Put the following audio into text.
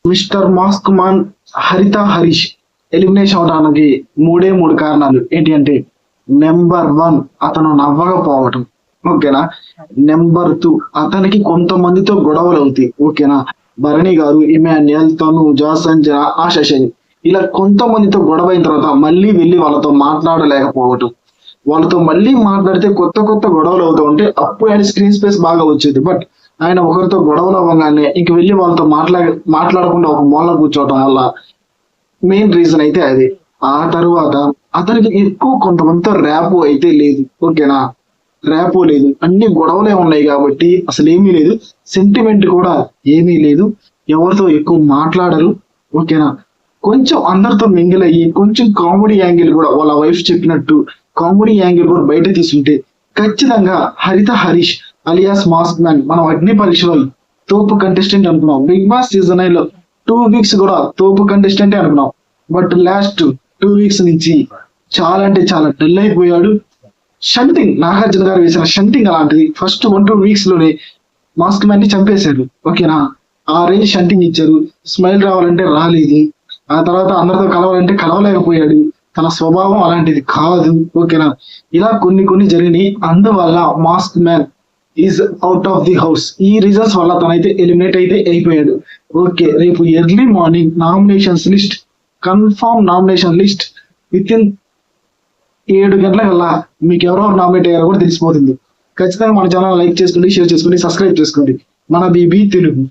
Mister mask Maan హరిత Harish elimination అవడానికి మూడు కారణాలు ఏంటి అంటే, నెంబర్ 1 అతను నవ్వకపోవటం, ఓకేనా. నెంబర్ 2 అతనికి కొంతమందితో గొడవలు అవుతాయి, ఓకేనా. భరణి గారు, ఇమాన్యుయల్, తను, సంజన, ఆశని ఇలా కొంతమందితో గొడవ అయిన తర్వాత మళ్ళీ వెళ్ళి వాళ్ళతో మాట్లాడలేకపోవటం, వాళ్ళతో మళ్ళీ మాట్లాడితే కొత్త కొత్త గొడవలు అవుతూ ఉంటే అప్పుడు ఆయన స్క్రీన్ స్పేస్ బాగా వచ్చేది. బట్ ఆయన ఒకరితో గొడవలు అవ్వగానే ఇంక వెళ్ళి వాళ్ళతో మాట్లాడకుండా ఒక మూల కూర్చోవటం వల్ల మెయిన్ రీజన్ అయితే అది. ఆ తర్వాత అతనికి ఎక్కువ కొంతమందితో ర్యాపో అయితే లేదు, ఓకేనా. ర్యాపో లేదు, అన్ని గొడవలే ఉన్నాయి కాబట్టి అసలు ఏమీ లేదు. సెంటిమెంట్ కూడా ఏమీ లేదు, ఎవరితో ఎక్కువ మాట్లాడరు, ఓకేనా. కొంచెం అందరితో మింగిల్ అయ్యి కొంచెం కామెడీ యాంగిల్ కూడా వాళ్ళ వైఫ్ చెప్పినట్టు కామెడీ యాంగిల్ కూడా బయట తీసుంటే ఖచ్చితంగా హరిత హరీష్ అలియాస్ మాస్క్ మ్యాన్ మనం అగ్ని పరీక్షలో తోపు కంటెస్టెంట్ అనుకున్నాం. బిగ్ బాస్ సీజన్ 9 లో 2 వీక్స్ కూడా తోపు కంటెస్టెంట్ అనుకున్నాం. బట్ లాస్ట్ 2 వీక్స్ నుంచి చాలా అంటే చాలా డల్ అయిపోయాడు. షంటింగ్, నాగార్జున గారు వేసిన షంటింగ్ అలాంటిది. ఫస్ట్ 1-2 వీక్స్ లోనే మాస్క్ మ్యాన్ ని చంపేశారు, ఓకేనా. ఆ రేంజ్ షంటింగ్ ఇచ్చారు. స్మైల్ రావాలంటే రాలేదు, ఆ తర్వాత అందరితో కలవాలంటే కలవలేకపోయాడు. తన స్వభావం అలాంటిది కాదు, ఓకేనా. ఇలా కొన్ని జరిగినాయి. అందువల్ల mask man is out of the house. ఈ రీజన్స్ వల్ల తనైతే ఎలిమినేట్ అయితే అయిపోయాడు. ఓకే, రేపు early morning nominations list, confirm nomination list with in 7 గంటలకల్లా మీకు ఎవరెవరు నామినేట్ అయ్యారో కూడా తెలిసిపోతుంది. ఖచ్చితంగా మన ఛానల్ లైక్ చేసుకోండి, షేర్ చేసుకోండి, సబ్స్క్రైబ్ చేసుకోండి. మన బీబీ తెలుగు.